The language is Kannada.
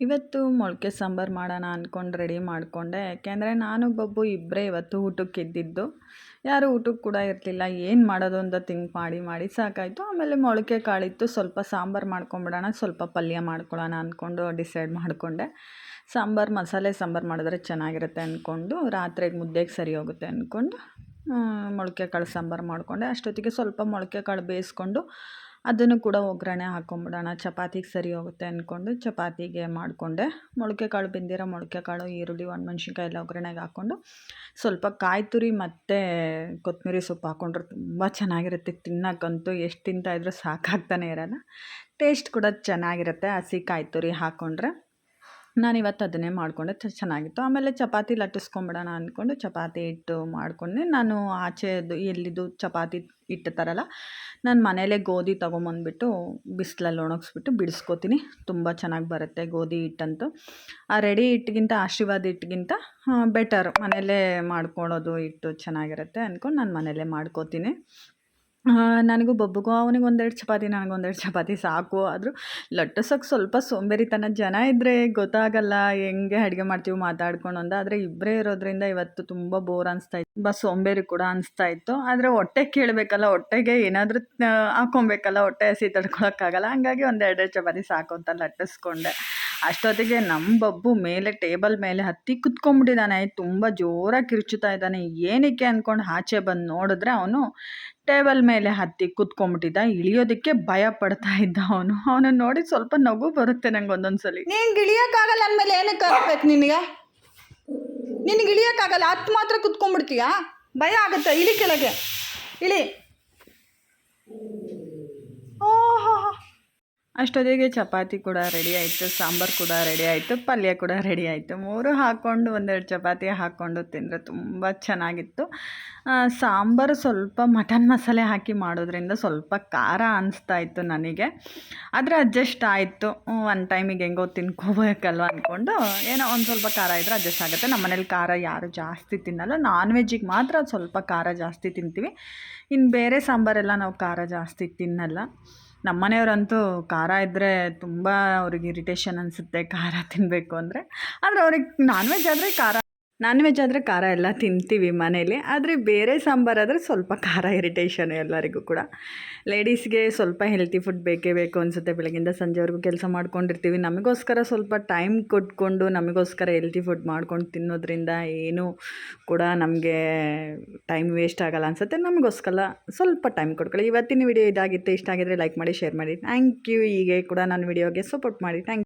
ಇವತ್ತು ಮೊಳಕೆ ಸಾಂಬಾರು ಮಾಡೋಣ ಅಂದ್ಕೊಂಡು ರೆಡಿ ಮಾಡಿಕೊಂಡೆ. ಯಾಕೆಂದರೆ ನಾನು ಬಬ್ಬು ಇಬ್ಬರೇ ಇವತ್ತು ಊಟಕ್ಕೆ ಇದ್ದಿದ್ದು. ಯಾರೂ ಊಟಕ್ಕೆ ಕೂಡ ಇರಲಿಲ್ಲ. ಏನು ಮಾಡೋದು ಅಂತ ಥಿಂಕ್ ಮಾಡಿ ಸಾಕಾಯಿತು. ಆಮೇಲೆ ಮೊಳಕೆ ಕಾಳಿತ್ತು, ಸ್ವಲ್ಪ ಸಾಂಬಾರು ಮಾಡ್ಕೊಂಬಿಡೋಣ, ಸ್ವಲ್ಪ ಪಲ್ಯ ಮಾಡ್ಕೊಳ್ಳೋಣ ಅಂದ್ಕೊಂಡು ಡಿಸೈಡ್ ಮಾಡಿಕೊಂಡೆ. ಮಸಾಲೆ ಸಾಂಬಾರು ಮಾಡಿದ್ರೆ ಚೆನ್ನಾಗಿರುತ್ತೆ ಅಂದ್ಕೊಂಡು, ರಾತ್ರಿಗೆ ಮುದ್ದೆಗೆ ಸರಿ ಹೋಗುತ್ತೆ ಅಂದ್ಕೊಂಡು ಮೊಳಕೆ ಕಾಳು ಸಾಂಬಾರು ಮಾಡಿಕೊಂಡೆ. ಅಷ್ಟೊತ್ತಿಗೆ ಸ್ವಲ್ಪ ಮೊಳಕೆ ಕಾಳು ಬೇಯಿಸ್ಕೊಂಡು ಅದನ್ನು ಕೂಡ ಒಗ್ಗರಣೆ ಹಾಕ್ಕೊಂಬಿಡೋಣ, ಚಪಾತಿಗೆ ಸರಿ ಹೋಗುತ್ತೆ ಅಂದ್ಕೊಂಡು ಚಪಾತಿಗೆ ಮಾಡಿಕೊಂಡೆ. ಮೊಳಕೆ ಕಾಳು ಬೆಂದಿರೋ ಮೊಳಕೆ ಕಾಳು, ಈರುಳ್ಳಿ, ಒಣಮೆಣ್ಸಿನ್ಕಾಯಿ ಎಲ್ಲ ಒಗ್ಗರಣೆಗೆ ಹಾಕ್ಕೊಂಡು ಸ್ವಲ್ಪ ಕಾಯಿ ತುರಿ ಮತ್ತು ಕೊತ್ತಂಬರಿ ಸೊಪ್ಪು ಹಾಕ್ಕೊಂಡ್ರೆ ತುಂಬ ಚೆನ್ನಾಗಿರುತ್ತೆ. ತಿನ್ನೋಕ್ಕಂತೂ ಎಷ್ಟು ತಿಂತಾಯಿದ್ರೂ ಸಾಕಾಗ್ತಾನೆ ಇರೋಲ್ಲ. ಟೇಸ್ಟ್ ಕೂಡ ಚೆನ್ನಾಗಿರುತ್ತೆ ಹಸಿ ಕಾಯಿ ತುರಿ ಹಾಕ್ಕೊಂಡ್ರೆ. ನಾನಿವತ್ತು ಅದನ್ನೇ ಮಾಡಿಕೊಂಡೆ, ಚೆನ್ನಾಗಿತ್ತು. ಆಮೇಲೆ ಚಪಾತಿ ಲಟ್ಟಿಸ್ಕೊಂಬಿಡೋಣ ಅಂದ್ಕೊಂಡು ಚಪಾತಿ ಹಿಟ್ಟು ಮಾಡಿಕೊಂಡೆ. ನಾನು ಆಚೆದು ಎಲ್ಲಿದು ಚಪಾತಿ ಹಿಟ್ಟು ತರಲ್ಲ, ನಾನು ಮನೇಲೇ ಗೋಧಿ ತೊಗೊಂಬಂದ್ಬಿಟ್ಟು ಬಿಸಿಲಲ್ಲಿ ಒಣಗಿಸ್ಬಿಟ್ಟು ಬಿಡಿಸ್ಕೊತೀನಿ. ತುಂಬ ಚೆನ್ನಾಗಿ ಬರುತ್ತೆ ಗೋಧಿ ಹಿಟ್ಟಂತೂ. ಆ ರೆಡಿ ಹಿಟ್ಟಿಗಿಂತ, ಆಶೀರ್ವಾದ ಹಿಟ್ಟಿಗಿಂತ ಬೆಟರ್ ಮನೇಲೇ ಮಾಡ್ಕೊಳ್ಳೋದು ಹಿಟ್ಟು ಚೆನ್ನಾಗಿರುತ್ತೆ ಅಂದ್ಕೊಂಡು ನಾನು ಮನೇಲೇ ಮಾಡ್ಕೋತೀನಿ. ನನಗೂ ಬಬ್ಬುಗೂ ಅವನಿಗೆ ಒಂದೆರಡು ಚಪಾತಿ, ನನಗೊಂದೆರಡು ಚಪಾತಿ ಸಾಕು. ಆದರೂ ಲಟ್ಟಿಸೋಕೆ ಸ್ವಲ್ಪ ಸೋಂಬೇರಿತನ. ಜನ ಇದ್ದರೆ ಗೊತ್ತಾಗಲ್ಲ ಹೆಂಗೆ ಅಡುಗೆ ಮಾಡ್ತೀವಿ ಮಾತಾಡ್ಕೊಂಡು ಅಂತ. ಆದರೆ ಇಬ್ಬರೇ ಇರೋದ್ರಿಂದ ಇವತ್ತು ತುಂಬ ಬೋರ್ ಅನಿಸ್ತಾಯಿತ್ತು, ತುಂಬ ಸೋಂಬೇರಿ ಕೂಡ ಅನಿಸ್ತಾಯಿತ್ತು. ಆದರೆ ಹೊಟ್ಟೆ ಕೇಳಬೇಕಲ್ಲ, ಹೊಟ್ಟೆಗೆ ಏನಾದರೂ ಹಾಕ್ಕೊಬೇಕಲ್ಲ, ಹೊಟ್ಟೆ ಹಸಿ ತಡ್ಕೊಳಕ್ಕಾಗಲ್ಲ. ಹಂಗಾಗಿ ಒಂದೆರಡು ಚಪಾತಿ ಸಾಕು ಅಂತ ಲಟ್ಟಿಸ್ಕೊಂಡೆ. ಅಷ್ಟೊತ್ತಿಗೆ ನಮ್ಮ ಬಬ್ಬು ಮೇಲೆ ಟೇಬಲ್ ಮೇಲೆ ಹತ್ತಿ ಕುತ್ಕೊಂಡ್ಬಿಟ್ಟಿದ್ದಾನೆ. ತುಂಬ ಜೋರಾಗಿ ಕಿರ್ಚುತ್ತಾ ಇದ್ದಾನೆ. ಏನಕ್ಕೆ ಅಂದ್ಕೊಂಡು ಆಚೆ ಬಂದು ನೋಡಿದ್ರೆ ಅವನು ಟೇಬಲ್ ಮೇಲೆ ಹತ್ತಿ ಕುತ್ಕೊಂಡ್ಬಿಟ್ಟಿದ್ದ. ಇಳಿಯೋದಕ್ಕೆ ಭಯ ಪಡ್ತಾ ಇದ್ದ ಅವನು. ಅವನನ್ನು ನೋಡಿ ಸ್ವಲ್ಪ ನಗು ಬರುತ್ತೆ ನಂಗೆ ಒಂದೊಂದ್ಸಲಿ. ನೀನು ಇಳಿಯೋಕ್ಕಾಗಲ್ಲ ಅಂದಮೇಲೆ ಏನಕ್ಕೆ ಕರ್ಬೇಕು ನಿನಗೆ ಇಳಿಯೋಕ್ಕಾಗಲ್ಲ, ಹತ್ತು ಮಾತ್ರ ಕುತ್ಕೊಂಡ್ಬಿಡ್ತೀಯಾ? ಭಯ ಆಗುತ್ತೆ. ಇಳಿ ಕೆಳಗೆ, ಇಳಿ. ಓಹೋ, ಅಷ್ಟೊತ್ತಿಗೆ ಚಪಾತಿ ಕೂಡ ರೆಡಿ ಆಯಿತು, ಸಾಂಬಾರು ಕೂಡ ರೆಡಿ ಆಯಿತು, ಪಲ್ಯ ಕೂಡ ರೆಡಿ ಆಯಿತು. ಮೂರು ಹಾಕ್ಕೊಂಡು ಒಂದೆರಡು ಚಪಾತಿ ಹಾಕ್ಕೊಂಡು ತಿಂದರೆ ತುಂಬ ಚೆನ್ನಾಗಿತ್ತು. ಸಾಂಬಾರು ಸ್ವಲ್ಪ ಮಟನ್ ಮಸಾಲೆ ಹಾಕಿ ಮಾಡೋದ್ರಿಂದ ಸ್ವಲ್ಪ ಖಾರ ಅನಿಸ್ತಾ ಇತ್ತು ನನಗೆ. ಆದರೆ ಅಡ್ಜಸ್ಟ್ ಆಯಿತು. ಒಂದು ಟೈಮಿಗೆ ಹೆಂಗೋ ತಿನ್ಕೋಬೇಕಲ್ವ ಅಂದ್ಕೊಂಡು ಏನೋ ಒಂದು ಸ್ವಲ್ಪ ಖಾರ ಇದ್ದರೆ ಅಡ್ಜಸ್ಟ್ ಆಗುತ್ತೆ. ನಮ್ಮ ಮನೇಲಿ ಖಾರ ಯಾರು ಜಾಸ್ತಿ ತಿನ್ನಲ್ಲ. ನಾನ್ ವೆಜ್ಜಿಗೆ ಮಾತ್ರ ಸ್ವಲ್ಪ ಖಾರ ಜಾಸ್ತಿ ತಿಂತೀವಿ. ಇನ್ನು ಬೇರೆ ಸಾಂಬಾರೆಲ್ಲ ನಾವು ಖಾರ ಜಾಸ್ತಿ ತಿನ್ನಲ್ಲ. ನಮ್ಮ ಮನೆಯವರಂತೂ ಖಾರ ಇದ್ದರೆ ತುಂಬ ಅವ್ರಿಗೆ ಇರಿಟೇಷನ್ ಅನಿಸುತ್ತೆ ಖಾರ ತಿನ್ನಬೇಕು ಅಂದರೆ. ಆದರೆ ಅವ್ರಿಗೆ ನಾನ್ ವೆಜ್ ಆದರೆ ಖಾರ ಎಲ್ಲ ತಿಂತೀವಿ ಮನೇಲಿ. ಆದರೆ ಬೇರೆ ಸಾಂಬಾರಾದರೆ ಸ್ವಲ್ಪ ಖಾರ ಇರಿಟೇಷನ್ ಎಲ್ಲರಿಗೂ ಕೂಡ. ಲೇಡೀಸ್ಗೆ ಸ್ವಲ್ಪ ಹೆಲ್ತಿ ಫುಡ್ ಬೇಕೇ ಬೇಕು ಅನಿಸುತ್ತೆ. ಬೆಳಗ್ಗಿಂದ ಸಂಜೆವರೆಗೂ ಕೆಲಸ ಮಾಡ್ಕೊಂಡಿರ್ತೀವಿ. ನಮಗೋಸ್ಕರ ಸ್ವಲ್ಪ ಟೈಮ್ ಕೊಟ್ಕೊಂಡು ನಮಗೋಸ್ಕರ ಹೆಲ್ತಿ ಫುಡ್ ಮಾಡ್ಕೊಂಡು ತಿನ್ನೋದ್ರಿಂದ ಏನೂ ಕೂಡ ನಮಗೆ ಟೈಮ್ ವೇಸ್ಟ್ ಆಗಲ್ಲ ಅನಿಸುತ್ತೆ. ನಮಗೋಸ್ಕರ ಸ್ವಲ್ಪ ಟೈಮ್ ಕೊಟ್ಕೊಳ್ಳಿ. ಇವತ್ತಿನ ವಿಡಿಯೋ ಇದಾಗಿತ್ತು. ಇಷ್ಟ ಆಗಿದ್ರೆ ಲೈಕ್ ಮಾಡಿ, ಶೇರ್ ಮಾಡಿ. Thank you. ಹೀಗೆ ಕೂಡ ನನ್ನ ವಿಡಿಯೋಗೆ ಸಪೋರ್ಟ್ ಮಾಡಿ. Thank you.